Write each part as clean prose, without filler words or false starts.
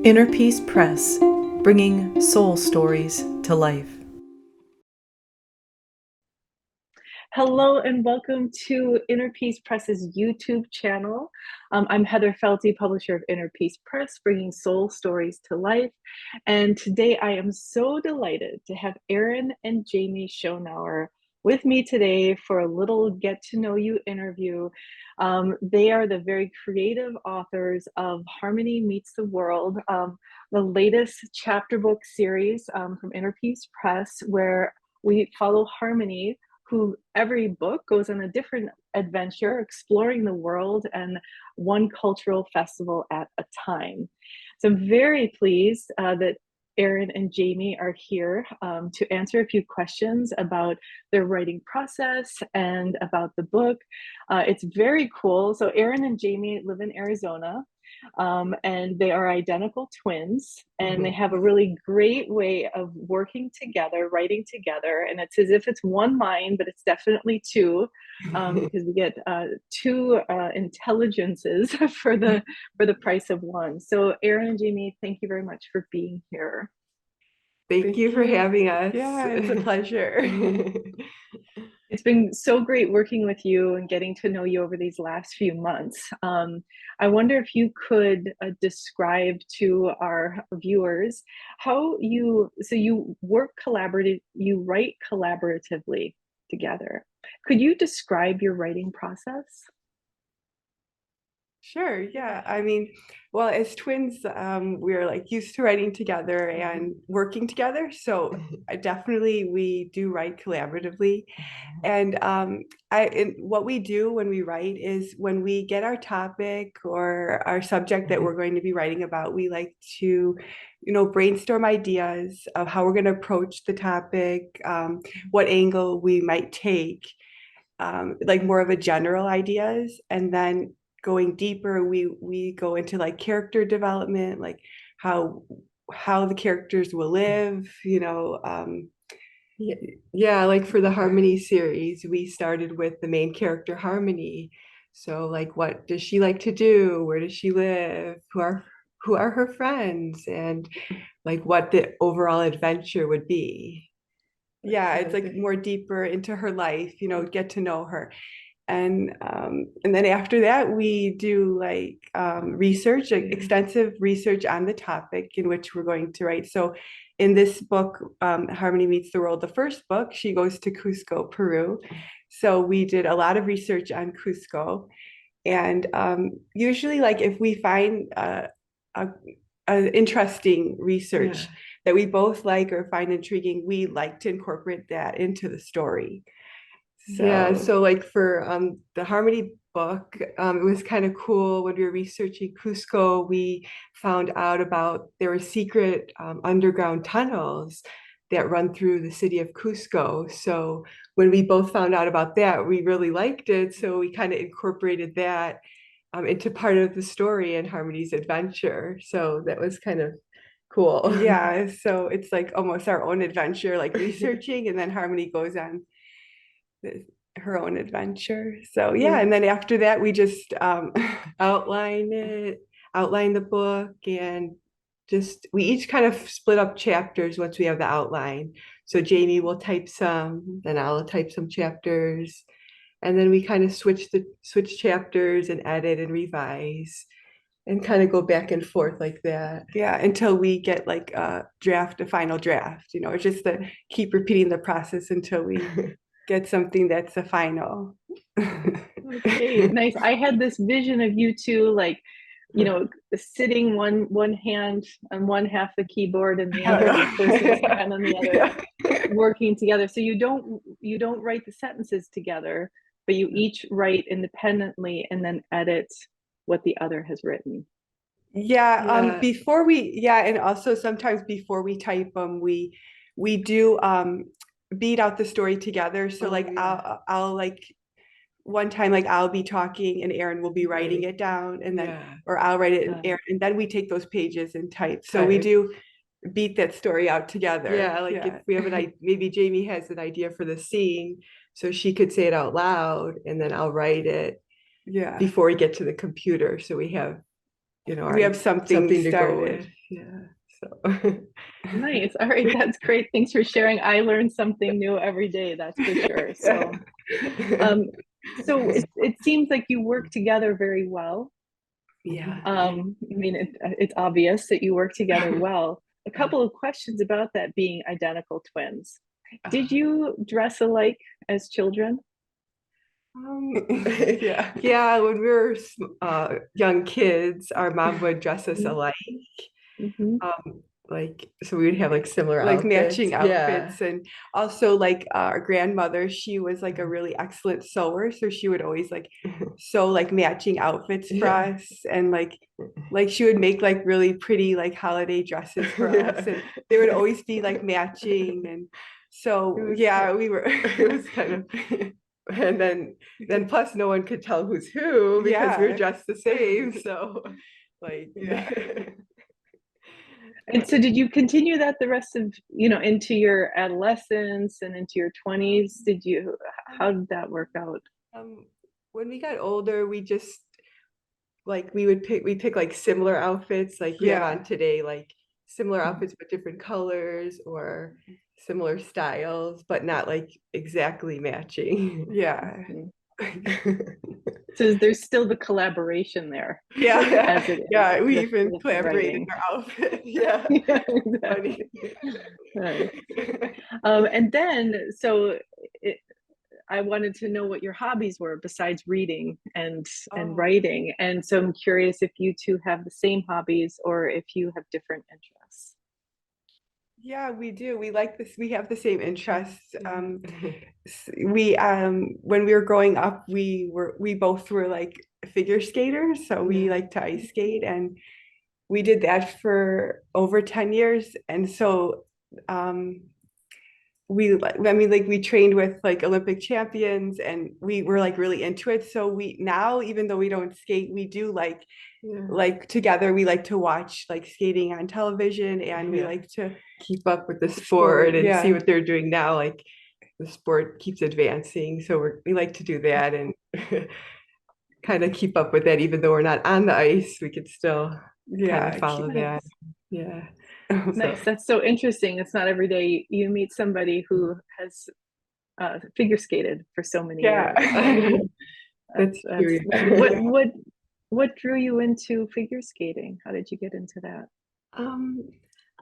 Inner Peace Press, bringing soul stories to life. Hello and welcome to Inner Peace Press's YouTube channel. I'm Heather Felty, publisher of Inner Peace Press, bringing soul stories to life. And today I am so delighted to have Erin and Jamie Schonauer with me today for a little get to know you interview. They are the very creative authors of Harmony Meets the World, the latest chapter book series from Inner Peace Press, where we follow Harmony, who every book goes on a different adventure, exploring the world and one cultural festival at a time. So I'm very pleased that Erin and Jamie are here to answer a few questions about their writing process and about the book. It's very cool. So Erin and Jamie live in Arizona. And they are identical twins, and they have a really great way of working together, writing together, and it's as if it's one mind, but it's definitely two, because we get two intelligences for the price of one. So Erin and Jamie, thank you very much for being here. Thank you for having us. Yeah, it's a pleasure. It's been so great working with you and getting to know you over these last few months. I wonder if you could describe to our viewers how you work collaborative, you write collaboratively together. Could you describe your writing process? Sure, yeah. I mean, well, as twins, we're like used to writing together and working together. So definitely we do write collaboratively. And what we do when we write is when we get our topic or our subject that we're going to be writing about, we like to, brainstorm ideas of how we're going to approach the topic, what angle we might take, like more of a general ideas, and then going deeper, we go into like character development, like how the characters will live, yeah, like for the Harmony series, we started with the main character Harmony. So like what does she like to do? Where does she live? Who are her friends? And like what the overall adventure would be. Yeah, it's like more deeper into her life, get to know her. And then after that we do like research, like extensive research on the topic in which we're going to write. So in this book, Harmony Meets the World, the first book, she goes to Cusco, Peru. So we did a lot of research on Cusco, and usually like if we find a, a interesting research that we both like or find intriguing, we like to incorporate that into the story. So like for the Harmony book, it was kind of cool when we were researching Cusco. We found out about there were secret underground tunnels that run through the city of Cusco. So when we both found out about that, we really liked it. So we kind of incorporated that into part of the story in Harmony's adventure. So that was kind of cool. Yeah, so it's like almost our own adventure, like researching, and then Harmony goes on her own adventure. So yeah, and then after that we just outline the book, and just we each kind of split up chapters once we have the outline. So Jamie will type some, then I'll type some chapters, and then we kind of switch chapters and edit and revise and kind of go back and forth like that. Yeah, until we get like a final draft. It's just to keep repeating the process until we get something that's a final. Okay, nice. I had this vision of you two, like, sitting one hand on one half the keyboard and the other person's hand on the other, working together. So you don't write the sentences together, but you each write independently and then edit what the other has written. Yeah, and also sometimes before we type them, we do beat out the story together. So like I'll like one time, like I'll be talking and Erin will be writing it down, and then or I'll write it and Erin, and then we take those pages and type. So we do beat that story out together. Yeah, like if we have maybe Jamie has an idea for the scene, so she could say it out loud, and then I'll write it before we get to the computer. So we have we have something to go with. Yeah. So Nice. All right, that's great. Thanks for sharing. I learn something new every day, that's for sure. Um, so it seems like you work together very well. Yeah. I mean, it's obvious that you work together well. A couple of questions about that being identical twins. Did you dress alike as children? Yeah, when we were young kids, our mom would dress us alike. Mm-hmm. Like, so we would have like similar like matching outfits. And also like our grandmother, she was like a really excellent sewer, so she would always like sew like matching outfits for us, and like she would make like really pretty like holiday dresses for us, and they would always be like matching. And so yeah, we were it was kind of and then plus no one could tell who's who because we were dressed the same, so like And so did you continue that the rest of, into your adolescence and into your 20s? How did that work out? um, when we got older, we just like we pick like similar outfits like we have on today, like similar outfits but different colors or similar styles, but not like exactly matching. Yeah. So there's still the collaboration there. Yeah. As it is Yeah, we with even the collaborated writing. our outfit. Yeah. Yeah, exactly. Nice. And then, I wanted to know what your hobbies were besides reading and writing. And so I'm curious if you two have the same hobbies or if you have different interests. Yeah, we do. We like this. We have the same interests. We when we were growing up, we both were like figure skaters, so we like to ice skate, and we did that for over 10 years. And so I mean, like we trained with like Olympic champions, and we were like really into it. So we now, even though we don't skate, we do like together we like to watch like skating on television, and we like to keep up with the sport and see what they're doing now. Like the sport keeps advancing, so we like to do that and kind of keep up with that, even though we're not on the ice, we could still kind of follow that. Yeah. Nice. That's so interesting. It's not every day you meet somebody who has figure skated for so many years. That's curious. What drew you into figure skating? How did you get into that? Um,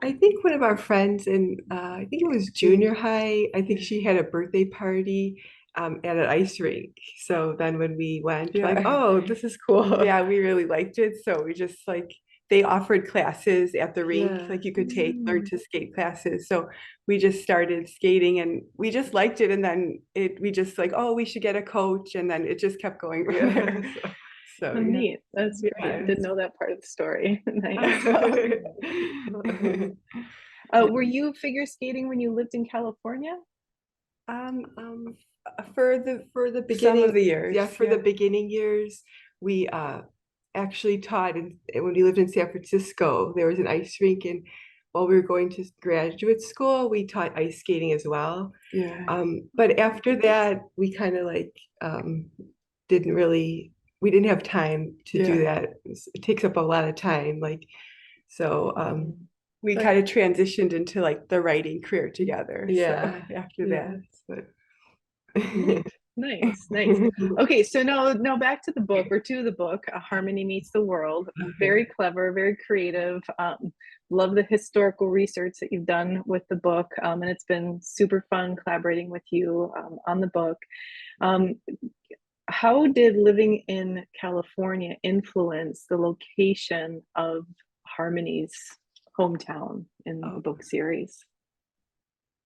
I think one of our friends in, I think it was junior high, I think she had a birthday party at an ice rink. So then when we went, like, oh, this is cool. Yeah, we really liked it. So we just like, they offered classes at the rink, like you could learn to skate classes. So we just started skating and we just liked it. And then we just like, oh, we should get a coach. And then it just kept going from there. So, neat. That's great. I didn't know that part of the story. Nice. Were you figure skating when you lived in California? Um, um, for the beginning of the years, for the beginning years, we actually taught when we lived in San Francisco. There was an ice rink, and while we were going to graduate school, we taught ice skating as well. But after that, we kind of like didn't really we didn't have time to do that. It takes up a lot of time, like so. We kind of transitioned into like the writing career together. So after that, but Nice, nice. Okay, so now back to the book or to the book, Harmony Meets the World. Very clever, very creative. Love the historical research that you've done with the book, and it's been super fun collaborating with you on the book. How did living in California influence the location of Harmony's hometown in the book series?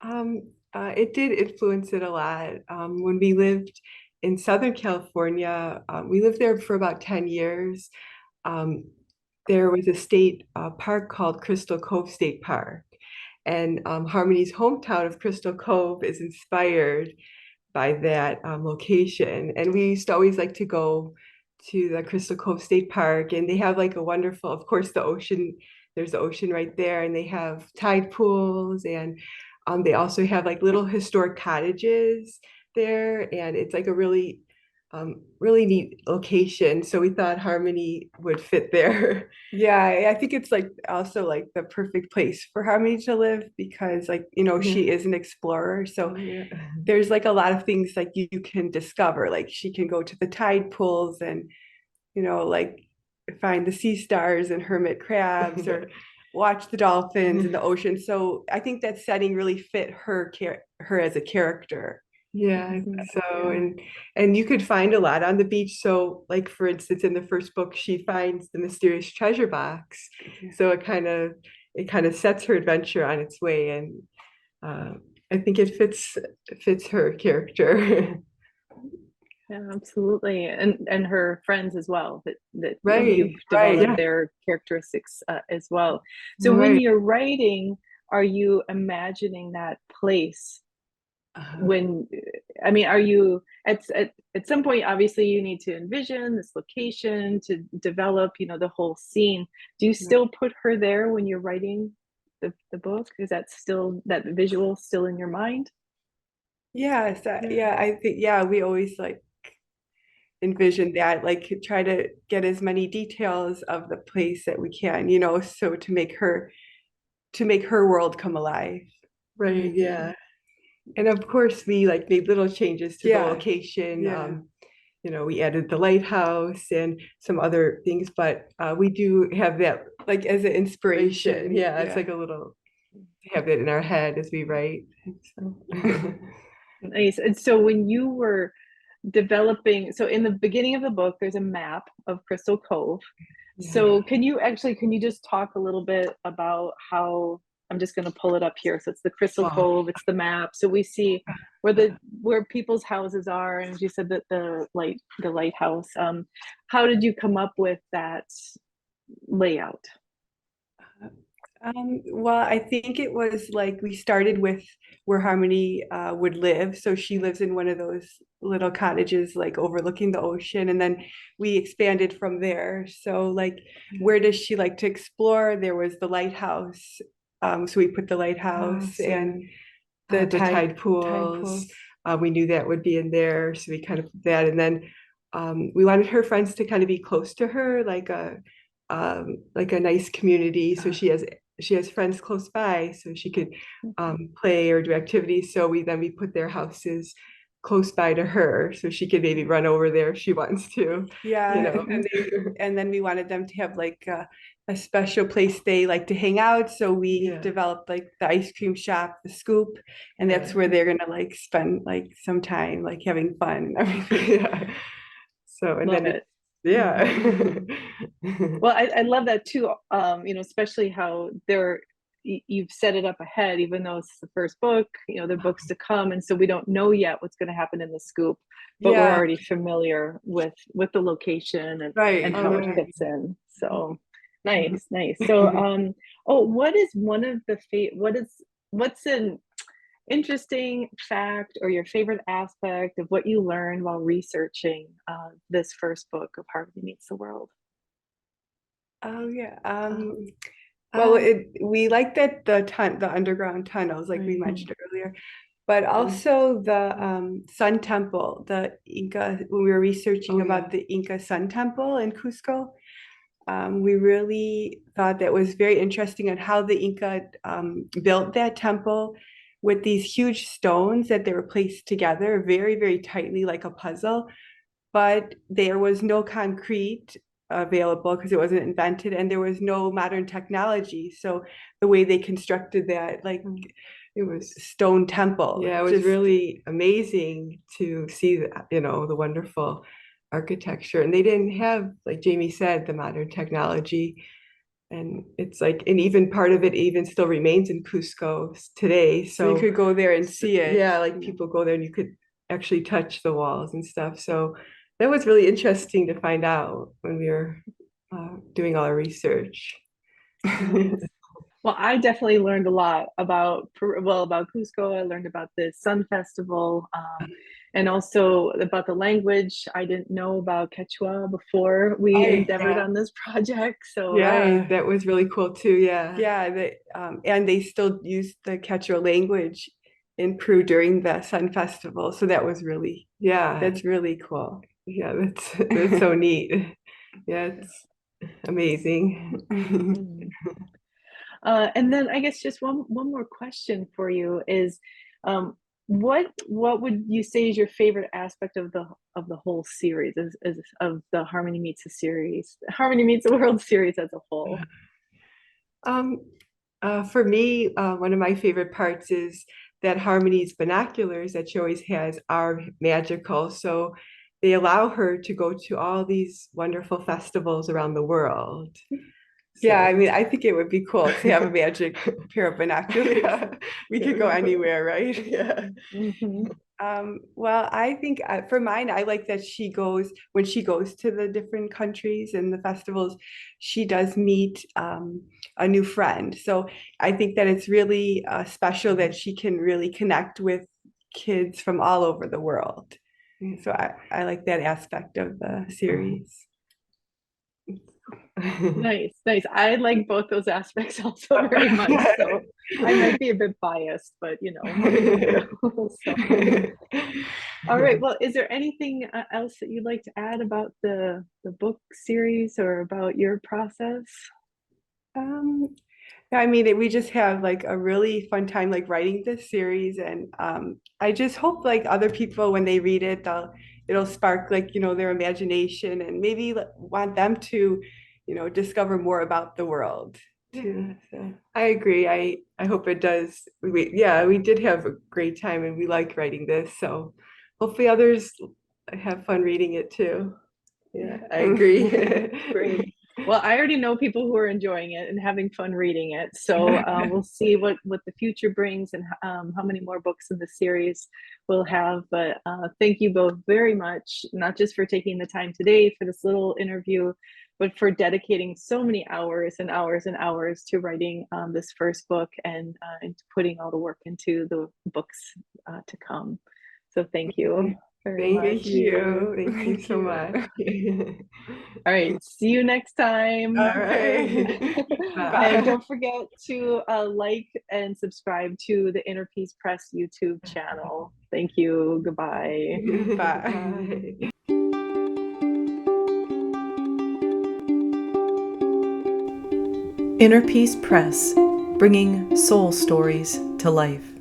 It did influence it a lot. When we lived in Southern California, we lived there for about 10 years. There was a state park called Crystal Cove State Park. And Harmony's hometown of Crystal Cove is inspired by that location. And we used to always like to go to the Crystal Cove State Park, and they have like a wonderful, of course, the ocean. There's the ocean right there, and they have tide pools, and they also have like little historic cottages there, and it's like a really really neat location. So we thought Harmony would fit there. Yeah, I think it's like also like the perfect place for Harmony to live because like, she is an explorer. So there's like a lot of things like you can discover. Like she can go to the tide pools and, like find the sea stars and hermit crabs or watch the dolphins in the ocean. So I think that setting really fit her as a character. Yeah, I think so. And you could find a lot on the beach. So like for instance, in the first book, she finds the mysterious treasure box. So it kind of sets her adventure on its way. And I think it fits her character. Yeah, absolutely. And her friends as well, that you've Right, right, developed yeah. their characteristics as well. So when Right. you're writing, are you imagining that place when, I mean, are you at some point, obviously you need to envision this location to develop, the whole scene. Do you still put her there when you're writing the book? Is that still, that visual still in your mind? Yes, yeah, I think yeah, we always like envision that, like try to get as many details of the place that we can, so to make her world come alive. Right, yeah. And of course we like made little changes to the location. We added the lighthouse and some other things, but we do have that like as an inspiration. Yeah, it's like a little have it in our head as we write. So. Nice. And so when you were developing, so in the beginning of the book, there's a map of Crystal Cove. So can you just talk a little bit about how, I'm just going to pull it up here. So it's the Crystal Cove, it's the map. So we see where people's houses are, and as you said that the lighthouse. How did you come up with that layout? Well, I think it was like we started with where Harmony would live. So she lives in one of those little cottages, like overlooking the ocean. And then we expanded from there. So, like, where does she like to explore? There was the lighthouse. So we put the lighthouse and the tide pools. We knew that would be in there. So we kind of put that. And then we wanted her friends to kind of be close to her, like a nice community. So she has friends close by, so she could play or do activities. So we put their houses close by to her, so she could maybe run over there if she wants to. Yeah, and then we wanted them to have like a special place they like to hang out. So we developed like the ice cream shop, the Scoop, and that's where they're gonna like spend like some time like having fun and everything. Yeah. So and Love then it. yeah. Well, I love that too. Especially how you've set it up ahead, even though it's the first book, there are books to come. And so we don't know yet what's going to happen in the Scoop, but we're Yeah, already familiar with the location right. and how it fits in. So nice, nice. So, what is one of the, what's an interesting fact or your favorite aspect of what you learned while researching this first book of Harmony Meets the World? Oh yeah. Well, we like that the underground tunnels, like we mentioned earlier, but also the Sun Temple, the Inca. When we were researching about the Inca Sun Temple in Cusco, we really thought that was very interesting on how the Inca built that temple with these huge stones that they were placed together very, very tightly, like a puzzle. But there was no concrete available because it wasn't invented, and there was no modern technology. So the way they constructed that, like it was stone temple. Yeah, it was really amazing to see the wonderful architecture. And they didn't have, like Jamie said, the modern technology. And it's like, and even part of it even still remains in Cusco today. So you could go there and see it. Yeah, like people go there and you could actually touch the walls and stuff. So that was really interesting to find out when we were doing all our research. Well, I definitely learned a lot about about Cusco. I learned about the Sun Festival, and also about the language. I didn't know about Quechua before we endeavored on this project. So right, that was really cool too. Yeah, yeah. And they still use the Quechua language in Peru during the Sun Festival. So that was really, that's really cool. Yeah, that's so neat. Yeah, it's amazing. Mhm. And then I guess just one more question for you is, what would you say is your favorite aspect of the whole series, is of the Harmony Meets the series, Harmony Meets the World series as a whole? Um, for me, one of my favorite parts is that Harmony's binoculars that she always has are magical. So they allow her to go to all these wonderful festivals around the world. Yeah, I So, mean, I think it would be cool to have a magic pair of binoculars. Yeah, we could go anywhere, right? Yeah. mhm. Well, I think for mine, I like that she goes when she goes to the different countries and the festivals, she does meet a new friend. So I think that it's really special that she can really connect with kids from all over the world. So I like that aspect of the series. Nice, nice. I like both those aspects also very much. So I might be a bit biased, but what are you gonna do? So, all right. Well, is there anything else that you'd like to add about the book series or about your process? Um, yeah, I mean, we just have like a really fun time like writing this series, and I just hope like other people when they read it, it'll spark like their imagination and maybe want them to, discover more about the world too. So I agree. I hope it does. We did have a great time, and we like writing this. So hopefully others have fun reading it too. Yeah, I agree. Great. Well, I already know people who are enjoying it and having fun reading it. So we'll see what the future brings and how many more books in the series we'll have. But thank you both very much, not just for taking the time today for this little interview, but for dedicating so many hours and hours and hours to writing this first book and putting all the work into the books to come. So thank you very Thank much. you. Thank you so much. All right, see you next time. All right. And Bye. don't forget to like and subscribe to the Inner Peace Press YouTube channel. Thank you. Goodbye. Bye. Inner Peace Press, bringing soul stories to life.